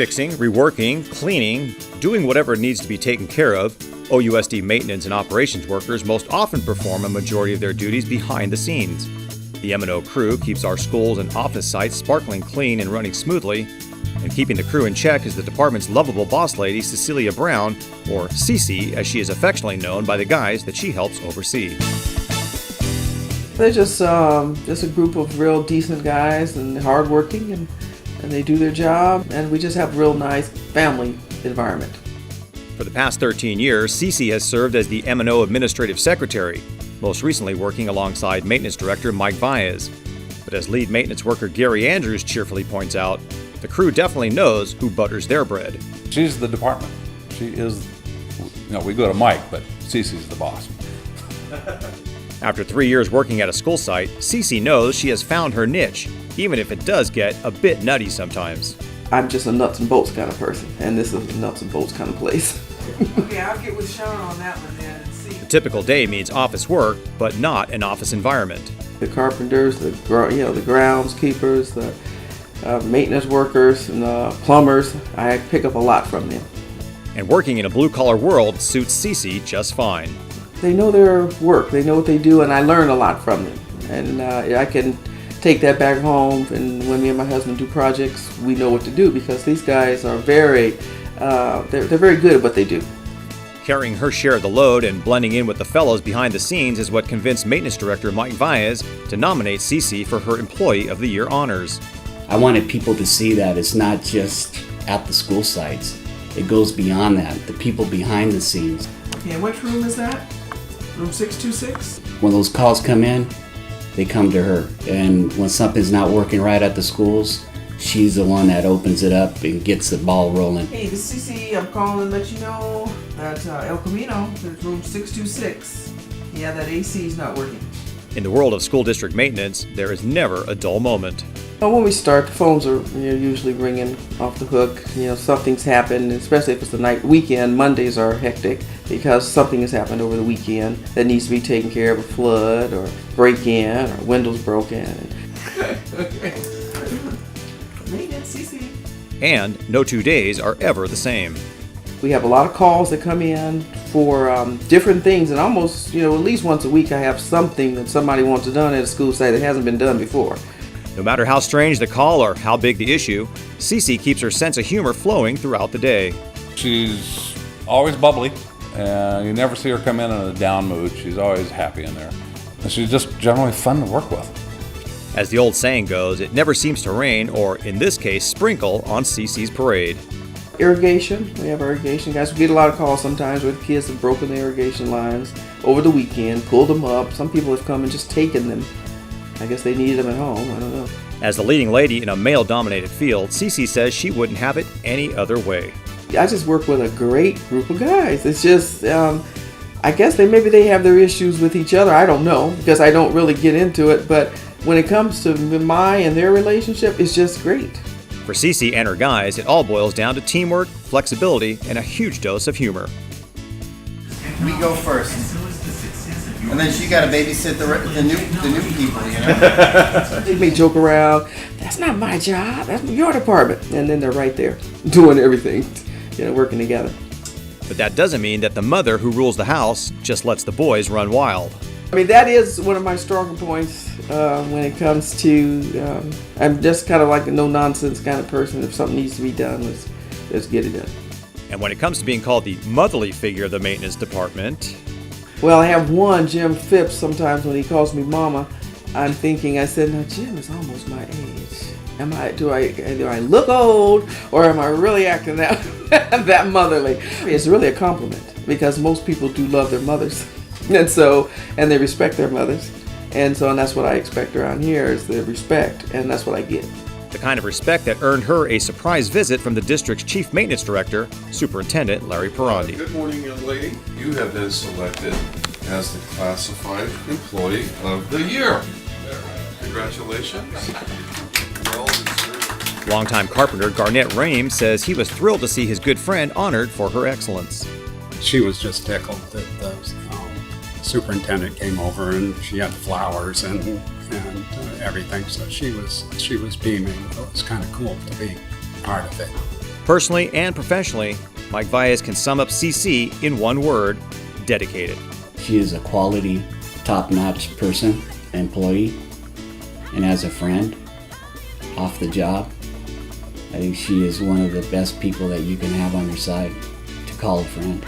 Fixing, reworking, cleaning, doing whatever needs to be taken care of, OUSD maintenance and operations workers most often perform a majority of their duties behind the scenes. The M&O crew keeps our schools and office sites sparkling clean and running smoothly, and keeping the crew in check is the department's lovable boss lady, Cecelia Brown, or Cece, as she is affectionately known by the guys that she helps oversee. They're just a group of real decent guys and hardworking, and they do their job, and we just have a real nice family environment. For the past 13 years, Cece has served as the M&O Administrative Secretary, most recently working alongside Maintenance Director Mike Baez. But as lead maintenance worker Gary Andrews cheerfully points out, the crew definitely knows who butters their bread. She's the department. She is, we go to Mike, but Cece's the boss. After 3 years working at a school site, Cece knows she has found her niche, even if it does get a bit nutty sometimes. I'm just a nuts and bolts kind of person, and this is a nuts and bolts kind of place. Okay, I'll get with Sean on that one then and see. The typical day means office work, but not an office environment. The carpenters, the groundskeepers, the maintenance workers, and the plumbers, I pick up a lot from them. And working in a blue-collar world suits Cece just fine. They know their work, they know what they do, and I learn a lot from them. And I can take that back home, and when me and my husband do projects, we know what to do because these guys are they're very good at what they do. Carrying her share of the load and blending in with the fellows behind the scenes is what convinced Maintenance Director Mike Baez to nominate Cece for her Employee of the Year honors. I wanted people to see that it's not just at the school sites. It goes beyond that, the people behind the scenes. Okay, and which room is that? Room 626? When those calls come in, they come to her. And when something's not working right at the schools, she's the one that opens it up and gets the ball rolling. Hey, this is CC. I'm calling to let you know that El Camino, there's room 626. Yeah, that AC is not working. In the world of school district maintenance, there is never a dull moment. When we start, the phones are usually ringing off the hook. Something's happened, especially if it's the weekend. Mondays are hectic because something has happened over the weekend that needs to be taken care of, a flood or break-in or windows broken. Maintenance, CC. And no 2 days are ever the same. We have a lot of calls that come in for different things, and almost, at least once a week I have something that somebody wants done at a school site that hasn't been done before. No matter how strange the call or how big the issue, Cece keeps her sense of humor flowing throughout the day. She's always bubbly, and you never see her come in a down mood. She's always happy in there. And she's just generally fun to work with. As the old saying goes, it never seems to rain, or in this case, sprinkle on Cece's parade. Irrigation, we have irrigation guys. We get a lot of calls sometimes where the kids have broken the irrigation lines over the weekend, pulled them up. Some people have come and just taken them. I guess they needed them at home, I don't know. As the leading lady in a male-dominated field, Cece says she wouldn't have it any other way. I just work with a great group of guys. It's just, I guess maybe they have their issues with each other. I don't know, because I don't really get into it. But when it comes to my and their relationship, it's just great. For Cece and her guys, it all boils down to teamwork, flexibility, and a huge dose of humor. We go first. And then she got to babysit the new people, They may joke around, that's not my job, that's your department. And then they're right there doing everything, working together. But that doesn't mean that the mother who rules the house just lets the boys run wild. That is one of my stronger points when it comes to, I'm just kind of like a no-nonsense kind of person. If something needs to be done, let's get it done. And when it comes to being called the motherly figure of the maintenance department... Well, I have one, Jim Phipps. Sometimes when he calls me mama, I'm thinking, I said, now Jim is almost my age. Do I look old, or am I really acting that motherly? It's really a compliment because most people do love their mothers, and they respect their mothers, and that's what I expect around here is the respect, and that's what I get. The kind of respect that earned her a surprise visit from the district's chief maintenance director, Superintendent Larry Perandi. Good morning, young lady. You have been selected as the Classified Employee of the Year. Congratulations. Well deserved. Longtime carpenter Garnett Rame says he was thrilled to see his good friend honored for her excellence. She was just tickled that the superintendent came over and she had flowers and everything, so she was beaming. It was kind of cool to be part of it. Personally and professionally, Mike Valles can sum up CC in one word: dedicated. She is a quality, top-notch person, employee, and as a friend, off the job, I think she is one of the best people that you can have on your side to call a friend.